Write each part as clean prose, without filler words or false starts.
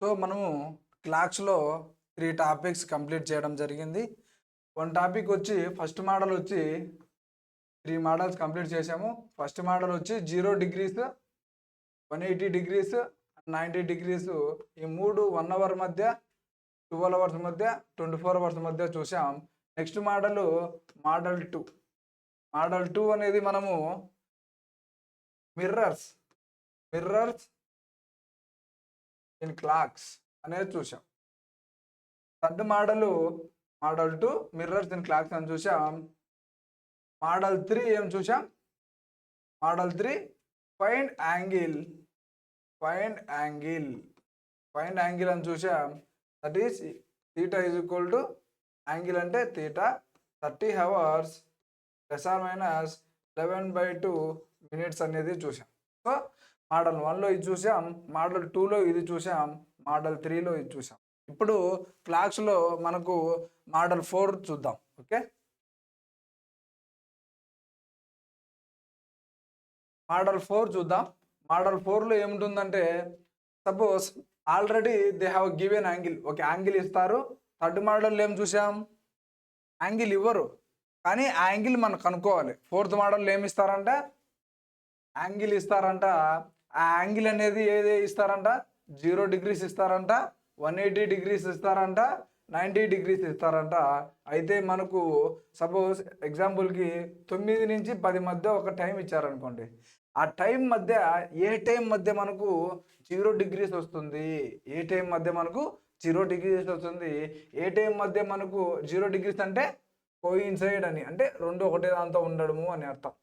So మనము క్లాక్స్‌లో 3 topics complete చేయడం జరిగింది. 1 టాపిక్ వచ్చి ఫస్ట్ మోడల్ వచ్చి 3 మోడల్స్ కంప్లీట్ చేశాము. ఫస్ట్ మోడల్ వచ్చి 0 డిగ్రీస్, 180 డిగ్రీస్, 90 డిగ్రీస్ ఈ 3 1 అవర్ మధ్య, 12 అవర్స్ మధ్య, 24 అవర్స్ మధ్య చూసాం. Next model model 2. మోడల్ 2 అనేది మనము మిర్రర్స్ ఇన్ క్లాక్స్ అనేది చూసాం. Third model 2 mirrors in clocks అని చూసాం. మోడల్ 3 ఏం చూసాం? మోడల్ 3 ఫైండ్ యాంగిల్ అని చూసాం. That is theta is equal to angle అంటే థీటా 30 అవర్స్ ±11/2 మినిట్స్ అనేది చూసాం. సో మోడల్ 1లో ఇది చూసాం, మోడల్ 2లో ఇది చూసాం, మోడల్ 3లో ఇది చూసాం. ఇప్పుడు క్లాక్స్లో మనకు మోడల్ 4 చూద్దాం. ఓకే, మోడల్ 4 చూద్దాం. మోడల్ 4లో ఏముంటుందంటే, suppose already they have given angle, ఒక యాంగిల్ ఇస్తారు. థర్డ్ మోడల్లో ఏం చూసాం? యాంగిల్ ఇవ్వరు, కానీ ఆ యాంగిల్ మనం కనుక్కోవాలి. ఫోర్త్ మోడల్లో ఏమి ఇస్తారంట? యాంగిల్ ఇస్తారంట. ఆ యాంగిల్ అనేది ఏది ఇస్తారంట? 0 డిగ్రీస్ ఇస్తారంట, 180 డిగ్రీస్ ఇస్తారంట, 90 డిగ్రీస్ ఇస్తారంట. అయితే మనకు సపోజ్ ఎగ్జాంపుల్కి 9 నుంచి 10 మధ్య ఒక టైం ఇచ్చారనుకోండి. ఆ టైం మధ్య ఏ టైం మధ్య మనకు 0 డిగ్రీస్ వస్తుంది? ఏ టైం మధ్య మనకు 0 డిగ్రీస్ వస్తుంది? ఏ టైం మధ్య మనకు 0 డిగ్రీస్ అంటే కోయిన్సైడ్ అని, అంటే రెండు ఒకటే దాంతో ఉండడము అని అర్థం.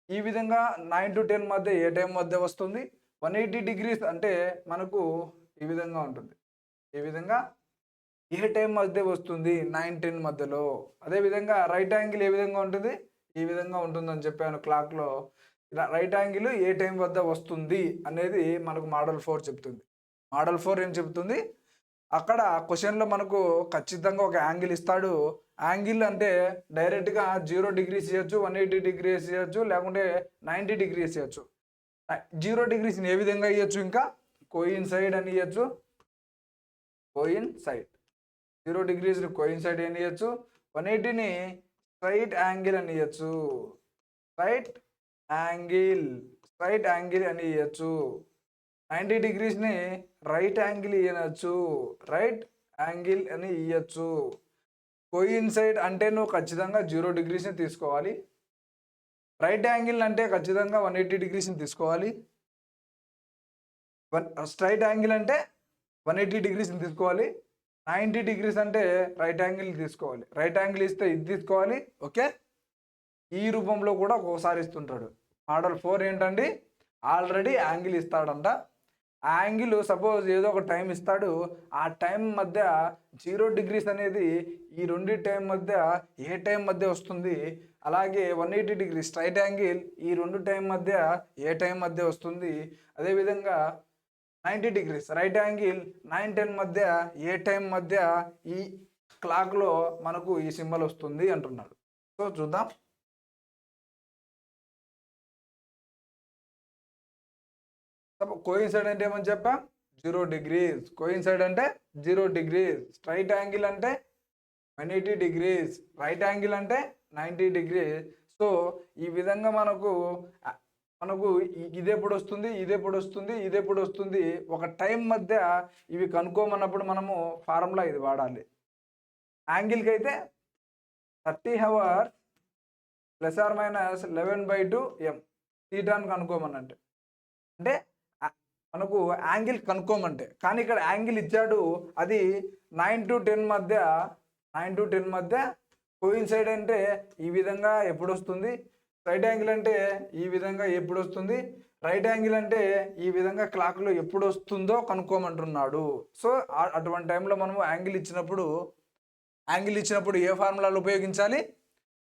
ఈ విధంగా 9 to 10 మధ్య ఏ టైం మధ్య వస్తుంది? 180 డిగ్రీస్ అంటే మనకు ఈ విధంగా ఉంటుంది. ఈ విధంగా ఏ టైం మధ్య వస్తుంది? 9-10 మధ్యలో. అదేవిధంగా రైట్ యాంగిల్ ఏ విధంగా ఉంటుంది? ఈ విధంగా ఉంటుందని చెప్పాను క్లాక్లో. రైట్ యాంగిల్ ఏ టైం వద్ద వస్తుంది అనేది మనకు మోడల్ 4 చెప్తుంది. మోడల్ 4 ఏం చెప్తుంది? అక్కడ క్వశ్చన్లో మనకు ఖచ్చితంగా ఒక యాంగిల్ ఇస్తాడు. యాంగిల్ అంటే డైరెక్ట్గా 0 డిగ్రీస్ ఇవ్వచ్చు, 180 డిగ్రీస్ ఇవ్వచ్చు, లేకుంటే 90 డిగ్రీస్ ఇవ్వచ్చు. 0 డిగ్రీస్ని ఏ విధంగా ఇవ్వచ్చు? ఇంకా కోయిన్సైడ్ అని ఇవ్వచ్చు. కోయిన్సైడ్ 0 డిగ్రీస్ కోయిన్సైడ్ అని ఇవ్వచ్చు. 180ని స్ట్రైట్ యాంగిల్ అని ఇవ్వచ్చు. స్ట్రైట్ యాంగిల్ అని ఇవ్వచ్చు. 90 డిగ్రీస్ని రైట్ యాంగిల్ ఇవ్వచ్చు. రైట్ యాంగిల్ అని ఇవ్వచ్చు. కోయిన్సైడ్ అంటే నువ్వు ఖచ్చితంగా 0 డిగ్రీస్ని తీసుకోవాలి. రైట్ యాంగిల్ అంటే ఖచ్చితంగా 180 డిగ్రీస్ని తీసుకోవాలి. స్ట్రైట్ యాంగిల్ అంటే 180 డిగ్రీస్ని తీసుకోవాలి. 90 డిగ్రీస్ అంటే రైట్ యాంగిల్ తీసుకోవాలి. రైట్ యాంగిల్ ఇస్తే ఇది తీసుకోవాలి. ఓకే, ఈ రూపంలో కూడా ఒక్కోసారి ఇస్తుంటాడు. మోడల్ 4 ఏంటండి? ఆల్రెడీ యాంగిల్ ఇస్తాడంట. ఆ యాంగిల్ సపోజ్ ఏదో ఒక టైం ఇస్తాడు. ఆ టైం మధ్య 0 డిగ్రీస్ అనేది ఈ రెండు టైం మధ్య ఏ టైం మధ్య వస్తుంది? అలాగే 180 డిగ్రీస్ స్ట్రైట్ యాంగిల్ ఈ రెండు టైం మధ్య ఏ టైం మధ్య వస్తుంది? అదేవిధంగా 90 డిగ్రీస్ రైట్ యాంగిల్ 9-10 మధ్య ఏ టైం మధ్య ఈ క్లాక్లో మనకు ఈ సింబల్ వస్తుంది అంటున్నాడు. సో చూద్దాం. కోయిన్సైడ్ అంటే ఏమని చెప్పాం? 0 డిగ్రీస్. కోయిన్సైడ్ అంటే 0 డిగ్రీస్. స్ట్రైట్ యాంగిల్ అంటే 180 డిగ్రీస్. రైట్ యాంగిల్ అంటే 90 డిగ్రీస్. సో ఈ విధంగా మనకు ఇదెప్పుడు వస్తుంది, ఇదెప్పుడు వస్తుంది ఒక టైం మధ్య ఇవి కనుక్కోమన్నప్పుడు మనము ఫార్ములా ఇది వాడాలి. యాంగిల్కి అయితే 30 అవర్స్ ±11/2 m థీటాను కనుక్కోమనంటే, అంటే మనకు యాంగిల్ కనుక్కోమంటే, కానీ ఇక్కడ యాంగిల్ ఇచ్చాడు. అది 9 to 10 మధ్య కోయిన్సైడ్ అంటే ఈ విధంగా ఎప్పుడు వస్తుంది? రైట్ యాంగిల్ అంటే ఈ విధంగా ఎప్పుడు వస్తుంది? రైట్ యాంగిల్ అంటే ఈ విధంగా క్లాక్లో ఎప్పుడు వస్తుందో కనుక్కోమంటున్నాడు. సో అటువంటి టైంలో మనము యాంగిల్ ఇచ్చినప్పుడు ఏ ఫార్ములాలు ఉపయోగించాలి?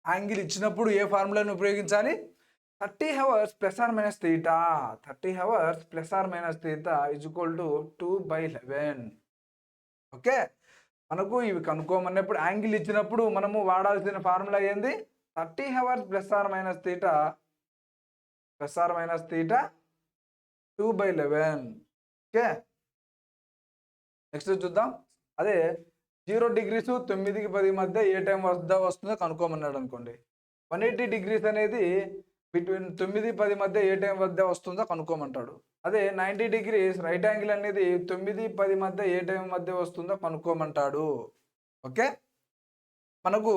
యాంగిల్ ఇచ్చినప్పుడు ఏ ఫార్ములాను ఉపయోగించాలి? 30 hours ±θ. 30 hours ±θ is equal to 2/11. Okay, మనకు ఇవి కనుక్కోమన్నప్పుడు యాంగిల్ ఇచ్చినప్పుడు మనము వాడాల్సిన ఫార్ములా ఏంది? 30 అవర్స్ ±θ 2/11. ఓకే, నెక్స్ట్ చూద్దాం. అదే 0 డిగ్రీస్ 9కి 10 మధ్య ఏ టైం వద్ద వస్తుందో కనుక్కోమన్నాడు అనుకోండి. 180 డిగ్రీస్ అనేది బిట్వీన్ 9, 10 మధ్య ఏ టైం వద్ద వస్తుందో కనుక్కోమంటాడు. అదే 90 డిగ్రీస్ రైట్ యాంగిల్ అనేది 9, 10 మధ్య ఏ టైం మధ్య వస్తుందో కనుక్కోమంటాడు. ఓకే, మనకు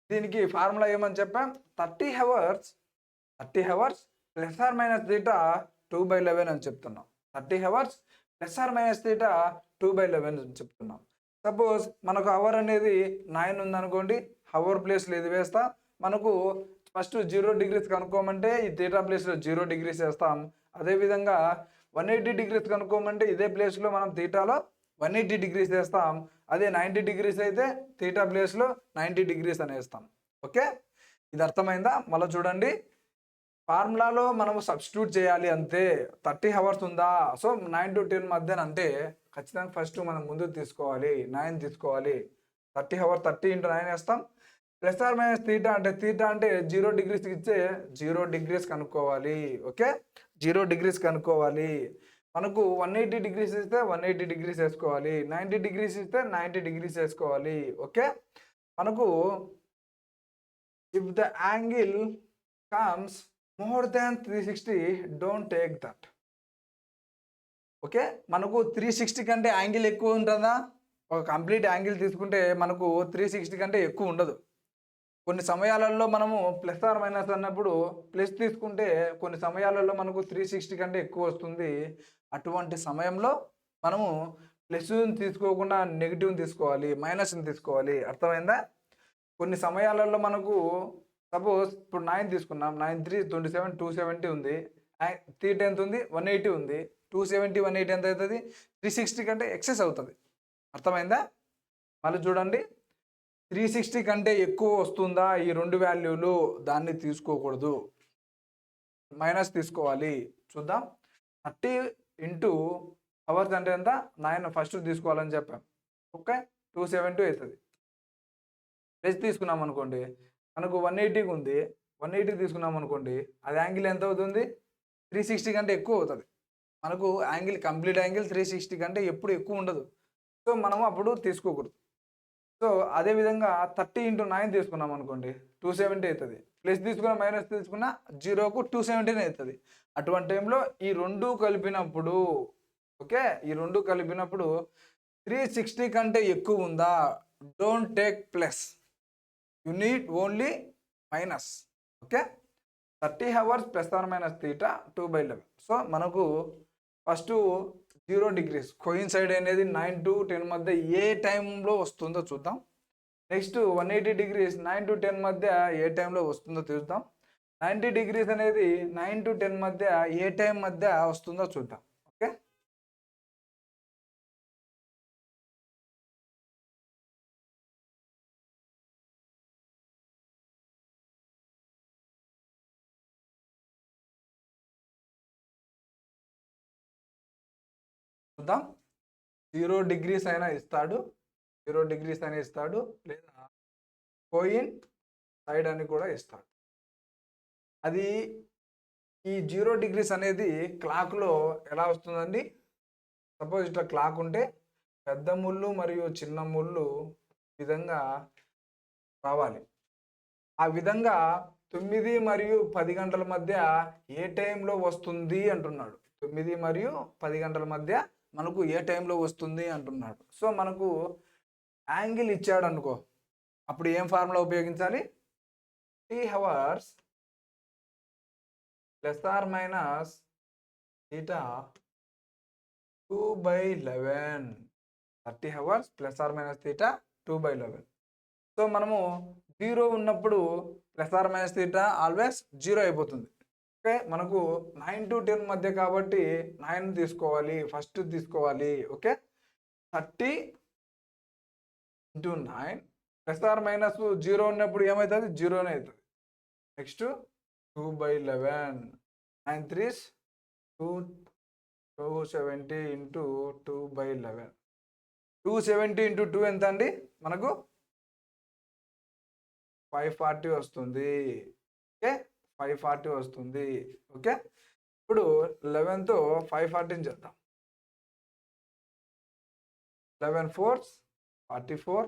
దీనికి ఫార్ములా ఏమని చెప్పాం, 30 hours plus or minus theta 2/11 అని చెప్తున్నాం. 30 hours plus or minus theta 2/11 అని చెప్తున్నాం. సపోజ్ మనకు అవర్ అనేది 9 ఉందనుకోండి, అవర్ ప్లేస్లో ఇది వేస్తా. మనకు ఫస్ట్ 0 డిగ్రీస్ కనుక్కోమంటే ఈ తీటా ప్లేస్లో 0 డిగ్రీస్ వేస్తాం. అదేవిధంగా 180 డిగ్రీస్ కనుక్కోమంటే ఇదే ప్లేస్లో మనం తీటాలో 180 డిగ్రీస్ వేస్తాం. అదే 90 డిగ్రీస్ అయితే తీటా ప్లేస్లో 90 డిగ్రీస్ అని వేస్తాం. ఓకే, ఇది అర్థమైందా? మళ్ళీ చూడండి, ఫార్ములాలో మనము సబ్స్టిట్యూట్ చేయాలి అంతే. 30 అవర్స్ ఉందా, సో 9 to 10 మధ్యన అంటే ఖచ్చితంగా ఫస్ట్ మనం ముందు తీసుకోవాలి, 9 తీసుకోవాలి. 30 అవర్స్ 30 into 9 వేస్తాం. ప్లస్ ఆర్ మైనస్ తీటా అంటే 0 డిగ్రీస్ ఇచ్చే 0 డిగ్రీస్ కనుక్కోవాలి. ఓకే, 0 డిగ్రీస్ కనుక్కోవాలి. మనకు 180 డిగ్రీస్ ఇస్తే 180 డిగ్రీస్ వేసుకోవాలి, 90 డిగ్రీస్ ఇస్తే 90 డిగ్రీస్ వేసుకోవాలి. ఓకే, మనకు if the angle comes more than 360 don't take that. Okay, మనకు 360 కంటే యాంగిల్ ఎక్కువ ఉంటుందా? ఒక కంప్లీట్ యాంగిల్ తీసుకుంటే మనకు 360 కంటే ఎక్కువ ఉండదు. కొన్ని సమయాలలో మనము ప్లస్ ఆర్ మైనస్ అన్నప్పుడు ప్లస్ తీసుకుంటే కొన్ని సమయాలలో మనకు 360 కంటే ఎక్కువ వస్తుంది. అటువంటి సమయంలో మనము ప్లస్ని తీసుకోకుండా నెగిటివ్ని తీసుకోవాలి, మైనస్ని తీసుకోవాలి. అర్థమైందా? కొన్ని సమయాలలో మనకు సపోజ్ ఇప్పుడు 9 తీసుకున్నాం, 9 3 27 270 ఉంది. తీట ఎంత ఉంది? 180 ఉంది. 270 180 ఎంత అవుతుంది? 360 కంటే ఎక్సెస్ అవుతుంది. అర్థమైందా? మళ్ళీ చూడండి, 360 కంటే ఎక్కువ వస్తుందా ఈ రెండు వాల్యూలు, దాన్ని తీసుకోకూడదు, మైనస్ తీసుకోవాలి. చూద్దాం, 30 into అవర్స్ అంటే ఎంత? 9 ఫస్ట్ తీసుకోవాలని చెప్పాం. ఓకే, 270 అవుతుంది. ప్లస్ తీసుకున్నాం అనుకోండి, మనకు 180 ఉంది, 180 తీసుకున్నాం అనుకోండి, అది యాంగిల్ ఎంత అవుతుంది? 360 కంటే ఎక్కువ అవుతుంది. మనకు యాంగిల్ కంప్లీట్ యాంగిల్ 360 కంటే ఎప్పుడు ఎక్కువ ఉండదు. సో మనం అప్పుడు తీసుకోకూడదు. సో అదేవిధంగా 30 into 9 తీసుకున్నాం అనుకోండి, 270 అవుతుంది. ప్లస్ తీసుకున్న మైనస్ తీసుకున్న 0కు 270 అవుతుంది. అటువంటి టైంలో ఈ రెండు కలిపినప్పుడు, ఓకే, ఈ రెండు కలిపినప్పుడు 360 కంటే ఎక్కువ ఉందా, don't take plus, you need only minus. Okay, 30 hours plus or minus theta 2/11. So మనకు ఫస్ట్ 0 డిగ్రీస్ కోయిన్సైడ్ అనేది 9 to 10 మధ్య ఏ టైంలో వస్తుందో చూద్దాం. నెక్స్ట్ 180 డిగ్రీస్ 9 to 10 మధ్య ఏ టైంలో వస్తుందో చూద్దాం. 90 డిగ్రీస్ అనేది 9 to 10 మధ్య ఏ టైం మధ్య వస్తుందో చూద్దాం. ఓకే, చూద్దాం. 0 డిగ్రీస్ అయినా ఇస్తాడు, 0 డిగ్రీస్ అయినా ఇస్తాడు, లేదా కోయిన్ సైడ్ అని కూడా ఇస్తాడు. అది ఈ 0 డిగ్రీస్ అనేది క్లాక్లో ఎలా వస్తుందండి? సపోజ్ ఇట్లా క్లాక్ ఉంటే పెద్ద ముళ్ళు మరియు చిన్న ముళ్ళు విధంగా రావాలి. ఆ విధంగా 9 మరియు 10 గంటల మధ్య ఏ టైంలో వస్తుంది అంటున్నాడు. 9 మరియు 10 గంటల మధ్య మనకు ఏ టైంలో వస్తుంది అంటున్నాడు. సో మనకు యాంగిల్ ఇచ్చాడు అనుకో, అప్పుడు ఏం ఫార్ములా ఉపయోగించాలి? 30 hours plus or minus theta 2/11. 30 hours plus or minus theta 2/11. So మనము 0 ఉన్నప్పుడు plus or minus theta always 0 అయిపోతుంది. ఓకే, మనకు 9 to 10 మధ్య కాబట్టి 9 తీసుకోవాలి, ఫస్ట్ తీసుకోవాలి. Okay, 30 into 9 plus or minus 0 ఉన్నప్పుడు ఏమవుతుంది? 0నే అవుతుంది. Next 2/11, 9 3s 270 into 2/11. 270 into 2 ఎంత అండి? మనకు 540 వస్తుంది. ఓకే, 540 వస్తుంది. ఓకే, ఇప్పుడు 11తో 540 చేద్దాం. 11 4s 44,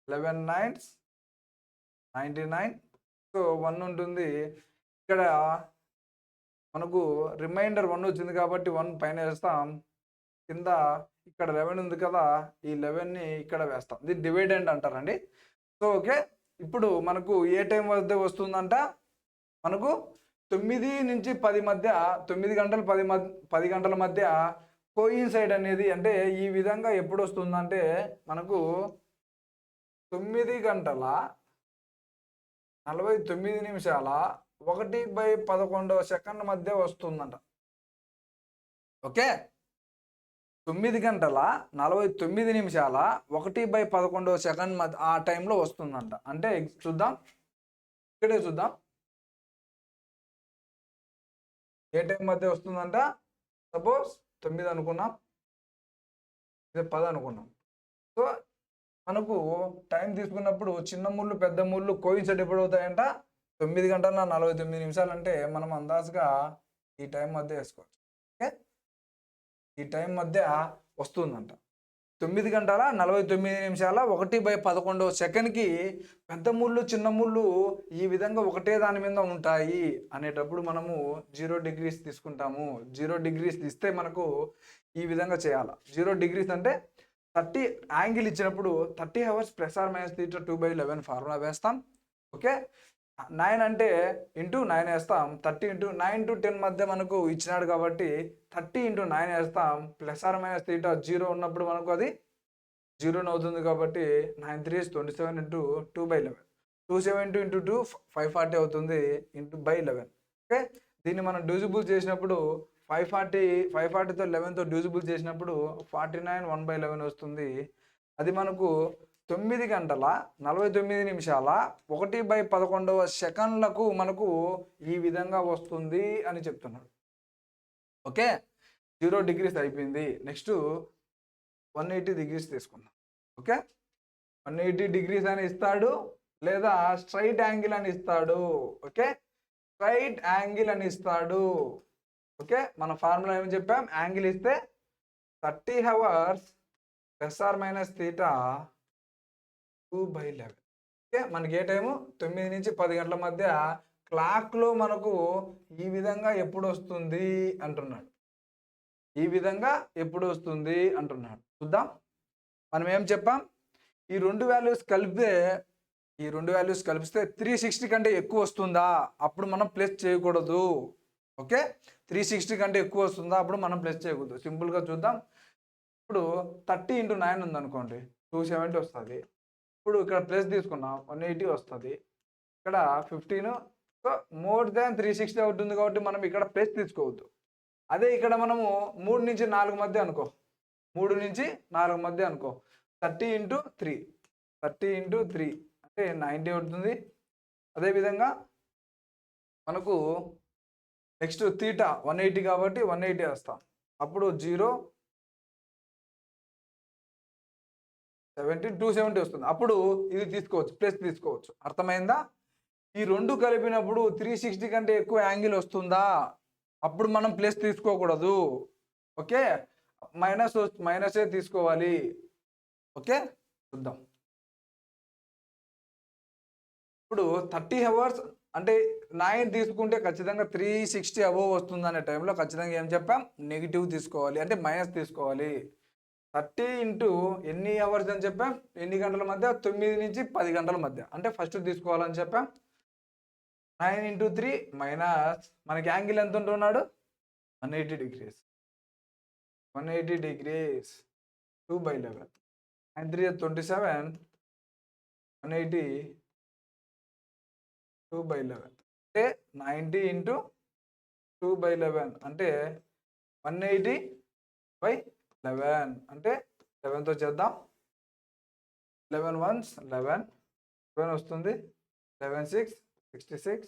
11 9s 99. సో 1 ఉంటుంది ఇక్కడ. మనకు రిమైండర్ 1 వచ్చింది కాబట్టి 1 పైన వేస్తాం. కింద ఇక్కడ 11 ఉంది కదా, ఈ 11ని ఇక్కడ వేస్తాం. ఇది డివైడెండ్ అంటారండి. సో ఓకే, ఇప్పుడు మనకు ఏ టైం వద్ద వస్తుందంట, మనకు 9 నుంచి 10 మధ్య, 9 గంటలు 10 గంటల మధ్య కోయిన్సైడ్ అనేది, అంటే ఈ విధంగా ఎప్పుడు వస్తుందంటే మనకు 9:49 మధ్య వస్తుందంట. ఓకే, 9:49 మధ్య ఆ టైంలో వస్తుందంట. అంటే చూద్దాం, ఇక్కడే చూద్దాం ఏ టైం మధ్య వస్తుందంట. సపోజ్ 9 అనుకున్నాం, ఇదే 10 అనుకున్నాం. సో మనకు టైం తీసుకున్నప్పుడు చిన్న ముళ్ళు పెద్ద ముళ్ళు కోయిన్సైడ్ ఎప్పుడు అవుతాయంట, 9:49 అంటే మనం అందాజుగా ఈ టైం మధ్య వేసుకోవచ్చు. ఓకే, ఈ టైం మధ్య వస్తుందంట. 9:49 1/11 పెద్ద ముళ్ళు చిన్న ముళ్ళు ఈ విధంగా ఒకటే దాని మీద ఉంటాయి అనేటప్పుడు మనము 0 degrees తీసుకుంటాము. 0 degrees ఇస్తే మనకు ఈ విధంగా చేయాలి. 0 degrees అంటే 30 యాంగిల్ ఇచ్చినప్పుడు 30 hours ± θ 2/11 ఫార్ములా వేస్తాం. ఓకే, 9 అంటే ఇంటూ 9 వేస్తాం. 30 × 9 to 10 మధ్య మనకు ఇచ్చినాడు కాబట్టి 30 × 9 వేస్తాం. ± θ 0 ఉన్నప్పుడు మనకు అది 0 అవుతుంది కాబట్టి 9 3 27 × 2/11, 270 × 2 540 అవుతుంది ×11. ఓకే, దీన్ని మనం డ్యూజిబుల్ చేసినప్పుడు 540తో 11తో డ్యూజిబుల్ చేసినప్పుడు 49 1/11 వస్తుంది. అది మనకు 9:49 1/11 మనకు ఈ విధంగా వస్తుంది అని చెప్తున్నాడు. ఓకే, 0 degrees అయిపోయింది. నెక్స్ట్ 180 degrees తీసుకుందాం. ఓకే, 180 degrees అని ఇస్తాడు, లేదా స్ట్రైట్ యాంగిల్ అని ఇస్తాడు. ఓకే, స్ట్రైట్ యాంగిల్ అని ఇస్తాడు. ఓకే, మన ఫార్ములా ఏమని చెప్పాం, యాంగిల్ ఇస్తే 30 hours ± θ 2/11. ఓకే, మనకి ఏ టైము 9 నుంచి 10 గంటల మధ్య క్లాక్లో మనకు ఈ విధంగా ఎప్పుడు వస్తుంది అంటున్నాడు. ఈ విధంగా ఎప్పుడు వస్తుంది అంటున్నాడు. చూద్దాం, మనం ఏం చెప్పాం, ఈ రెండు వాల్యూస్ కలిపితే 360 కంటే ఎక్కువ వస్తుందా, అప్పుడు మనం ప్లస్ చేయకూడదు. ఓకే, 360 కంటే ఎక్కువ వస్తుందా, అప్పుడు మనం ప్లస్ చేయకూడదు. సింపుల్గా చూద్దాం. ఇప్పుడు 30 × 9 ఉందనుకోండి, 270 వస్తుంది. ఇప్పుడు ఇక్కడ ప్లస్ తీసుకున్నాం, 180 వస్తుంది. ఇక్కడ 15, సో మోర్ దాన్ 360 అవుతుంది కాబట్టి మనం ఇక్కడ ప్లస్ తీసుకోవద్దు. అదే ఇక్కడ మనము 3 నుంచి 4 మధ్య అనుకో, 3 నుంచి 4 మధ్య అనుకో, 30 × 3 అంటే 90 అవుతుంది. అదేవిధంగా మనకు నెక్స్ట్ తీటా 180 కాబట్టి 180 వేస్తాం. అప్పుడు 0 70 270 వస్తుంది. అప్పుడు ఇది తీసుకోవచ్చు, ప్లస్ తీసుకోవచ్చు. అర్థమైందా? ఈ రెండు కలిపినప్పుడు 360 కంటే ఎక్కువ యాంగిల్ వస్తుందా, అప్పుడు మనం ప్లస్ తీసుకోకూడదు. ఓకే, మైనసే తీసుకోవాలి. ఓకే, చూద్దాం. ఇప్పుడు 30 hours అంటే 9 తీసుకుంటే ఖచ్చితంగా 360 అబోవ్ వస్తుంది అనే టైంలో ఖచ్చితంగా ఏం చెప్పాం, నెగిటివ్ తీసుకోవాలి, అంటే మైనస్ తీసుకోవాలి. 30 × ఎన్ని అవర్స్ అని చెప్పాం, ఎన్ని గంటల మధ్య, 9 నుంచి 10 గంటల మధ్య, అంటే ఫస్ట్ తీసుకోవాలని చెప్పాం. 9 × 3 మైనస్, మనకి యాంగిల్ ఎంత ఉంటున్నాడు, 180 degrees. 180 degrees 2/11, 9 3 27, 180 2/11 అంటే 90 × 2/11 అంటే 180/11 అంటే 11తో చేద్దాం. 11 1s 11, 11 వస్తుంది. 11 6 66,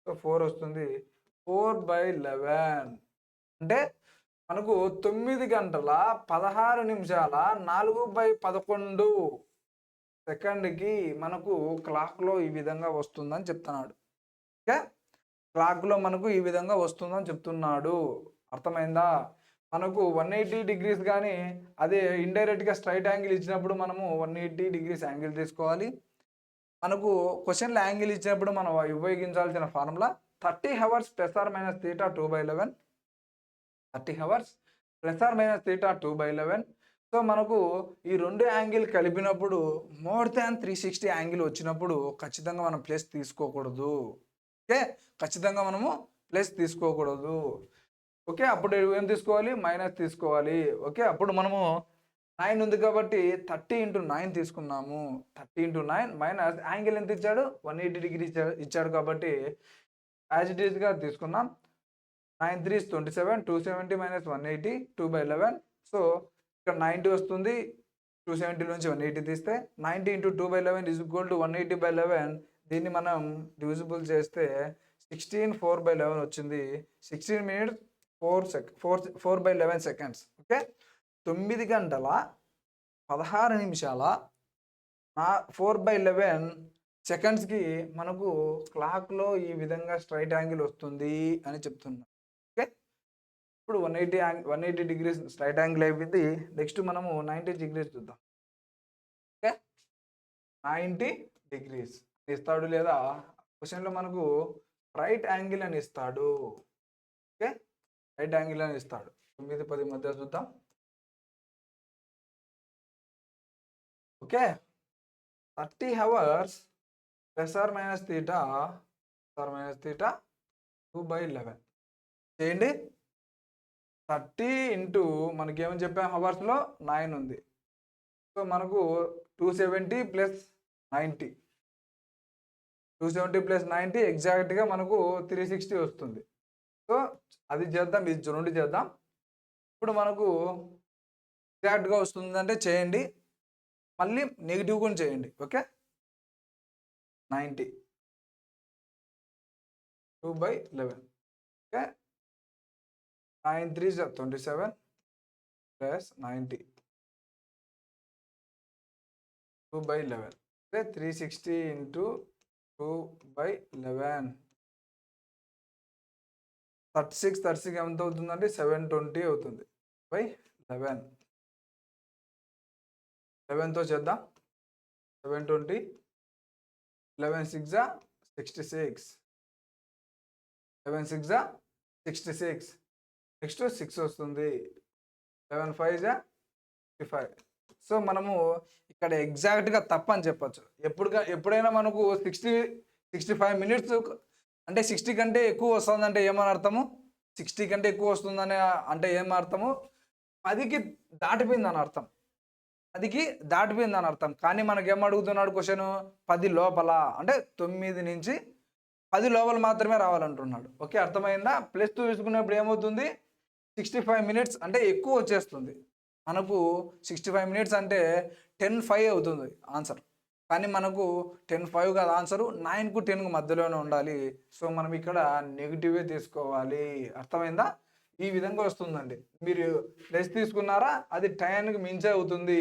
సో 4 వస్తుంది. 4/11 అంటే మనకు 9:16 4/11 మనకు క్లాక్లో ఈ విధంగా వస్తుందని చెప్తున్నాడు. ఓకే, క్లాక్లో మనకు ఈ విధంగా వస్తుందని చెప్తున్నాడు. అర్థమైందా? మనకు 180 డిగ్రీస్ కానీ అదే ఇండైరెక్ట్గా స్ట్రైట్ యాంగిల్ ఇచ్చినప్పుడు మనము 180 డిగ్రీస్ యాంగిల్ తీసుకోవాలి. మనకు క్వశ్చన్లో యాంగిల్ ఇచ్చినప్పుడు మనం ఉపయోగించాల్సిన ఫార్ములా 30 అవర్స్ ± θ 2/11. 30 అవర్స్ ± θ 2/11. సో మనకు ఈ రెండు యాంగిల్ కలిపినప్పుడు మోర్ దాన్ 360 యాంగిల్ వచ్చినప్పుడు ఖచ్చితంగా మనం ప్లస్ తీసుకోకూడదు. ఓకే, ఖచ్చితంగా మనము ప్లస్ తీసుకోకూడదు. ఓకే, అప్పుడు ఏం తీసుకోవాలి? మైనస్ తీసుకోవాలి. ఓకే, అప్పుడు మనము 9 ఉంది కాబట్టి 30 × 9 తీసుకున్నాము. 30 × 9 మైనస్ యాంగిల్ ఎంత ఇచ్చాడు? 180 డిగ్రీ ఇచ్చాడు కాబట్టి యాజ్ ఇట్ ఈస్గా తీసుకున్నాం. 9 3 27, 270 - 180 2/11. సో ఇక్కడ 90 వస్తుంది. 270 నుంచి 180 తీస్తే 90 × 2/11 = 180/11. దీన్ని మనం డివిజిబుల్ చేస్తే 16 4/11 వచ్చింది. 16 minutes 4/11 seconds. ఓకే, 9 గంటల 16 నిమిషాల 4/11 సెకండ్స్కి మనకు క్లాక్లో ఈ విధంగా స్ట్రైట్ యాంగిల్ వస్తుంది అని చెప్తున్నాం. ఓకే, ఇప్పుడు 180 డిగ్రీస్ స్ట్రైట్ యాంగిల్ అయిపోయింది. నెక్స్ట్ మనము 90 డిగ్రీస్ చూద్దాం. ఓకే, 90 డిగ్రీస్ ఇస్తాడు లేదా క్వశ్చన్లో మనకు రైట్ యాంగిల్ అని ఇస్తాడు. ఓకే, రైట్ యాంగిల్ అని ఇస్తాడు. 9 10 మధ్య చూద్దాం. ఓకే, 30 అవర్స్ ± θ 2/11 చేయండి. 30 ఇంటూ మనకి ఏమని చెప్పాం? అవర్స్లో 9 ఉంది. సో మనకు 270 + 90, 270 + 90 ఎగ్జాక్ట్గా మనకు 360 వస్తుంది. సో అది చేద్దాం, ఇది రెండు చేద్దాం. ఇప్పుడు మనకు ఎగ్జాక్ట్గా వస్తుందంటే చేయండి, మళ్ళీ నెగిటివ్ కూడా చేయండి. ఓకే, 90 2/11. ఓకే, 9 3 27 + 90 2/11. ఓకే, 360 × 2/11 36 ఎంత అవుతుందంటే 720 అవుతుంది. 11 11తో చేద్దాం. 720 11 6 66, 11 6 66. నెక్స్ట్ 6 వస్తుంది. 11 5 55. సో మనము ఇక్కడ ఎగ్జాక్ట్గా తప్పని చెప్పచ్చు. ఎప్పుడైనా మనకు 65 minutes అంటే 60 కంటే ఎక్కువ వస్తుందంటే ఏమని అర్థము? 60 కంటే ఎక్కువ వస్తుందని అంటే ఏం అర్థము? 10కి దాటిపోయిందని అర్థం. 10కి దాటిపోయిందని అర్థం. కానీ మనకేం అడుగుతున్నాడు క్వశ్చన్? 10 లోపల అంటే 9 నుంచి 10 లోపల మాత్రమే రావాలంటున్నాడు. ఓకే, అర్థమైందా? ప్లస్ 2 తీసుకున్నప్పుడు ఏమవుతుంది? 65 minutes అంటే ఎక్కువ వచ్చేస్తుంది. మనకు 65 minutes అంటే 10:05 అవుతుంది ఆన్సర్. కానీ మనకు 10:05 కాదు ఆన్సరు, 9కు 10కు మధ్యలోనే ఉండాలి. సో మనం ఇక్కడ నెగిటివే తీసుకోవాలి. అర్థమైందా? ఈ విధంగా వస్తుందండి. మీరు ప్లస్ తీసుకున్నారా, అది 10కి మించే అవుతుంది.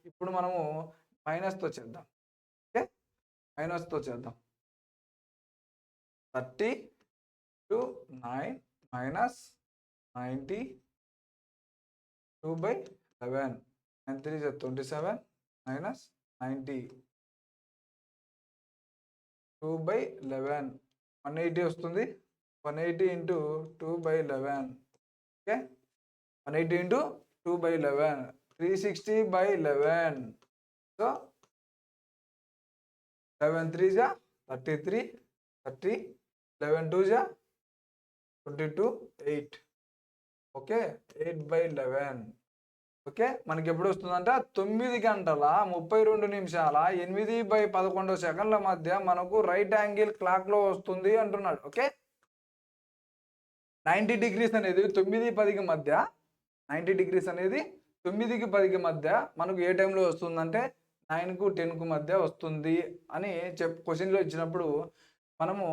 ఇప్పుడు మనము మైనస్తో చేద్దాం. ఓకే, మైనస్తో చేద్దాం. 30 × 9 - 90 2/11. 9 3 27 - 90 2/11. 180 వస్తుంది. 180 × 2/11. ఓకే, 180 × 2/11 360/11. సో 11 3 33, 30, 11 2 22, 8. ఓకే, 8/11. ఓకే, మనకి ఎప్పుడు వస్తుందంట? 9 గంటల 32 నిమిషాల 8/11 సెకండ్ల మధ్య మనకు రైట్ యాంగిల్ క్లాక్లో వస్తుంది అంటున్నాడు. ఓకే, 90 డిగ్రీస్ అనేది 9 10కి మధ్య, 90 డిగ్రీస్ అనేది 9కి 10కి మధ్య మనకు ఏ టైంలో వస్తుందంటే 9కు 10కు మధ్య వస్తుంది అని క్వశ్చన్లో ఇచ్చినప్పుడు మనము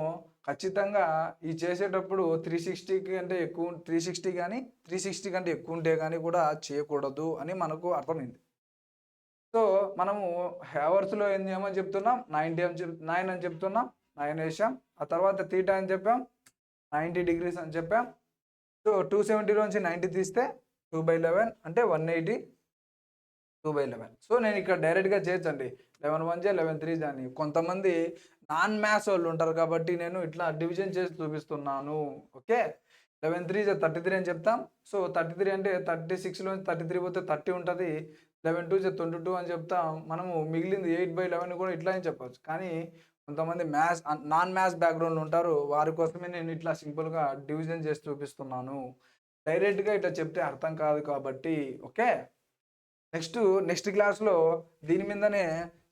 ఖచ్చితంగా ఈ చేసేటప్పుడు 360 కంటే ఎక్కువ 360 కానీ 360 కంటే ఎక్కువ ఉంటే కానీ కూడా చేయకూడదు అని మనకు అర్థమైంది. సో మనము అవర్స్లో ఏం చేయమని చెప్తున్నాం? 9 అని చెప్తున్నాం. 9 వేసాం. ఆ తర్వాత θ అని చెప్పాం, 90 డిగ్రీస్ అని చెప్పాం. సో 270 నుంచి 90 తీస్తే 2/11 అంటే 180 2/11. సో నేను ఇక్కడ డైరెక్ట్గా చేయొచ్చండి 11 1 11 3 అని. కొంతమంది నాన్ మ్యాథ్స్ వాళ్ళు ఉంటారు కాబట్టి నేను ఇట్లా డివిజన్ చేసి చూపిస్తున్నాను. ఓకే, 11 3 33 అని చెప్తాం. సో 33 అంటే 36లో 33 పోతే 30 ఉంటుంది. 11 2 22 అని చెప్తాం. మనము మిగిలింది 8/11 కూడా ఇట్లా అని చెప్పొచ్చు. కానీ కొంతమంది నాన్ మ్యాథ్స్ బ్యాక్గ్రౌండ్ ఉంటారు, వారి కోసమే నేను ఇట్లా సింపుల్గా డివిజన్ చేసి చూపిస్తున్నాను. డైరెక్ట్గా ఇట్లా చెప్తే అర్థం కాదు కాబట్టి. ఓకే, నెక్స్ట్ క్లాస్లో దీని మీదనే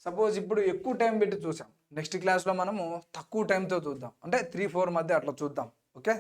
సపోజ్ ఇప్పుడు ఎక్కువ టైం పెట్టి చూసాం. నెక్స్ట్ క్లాస్లో మనము తక్కువ టైంతో చూద్దాం, అంటే 3 4 మధ్య అట్లా చూద్దాం. ఓకే.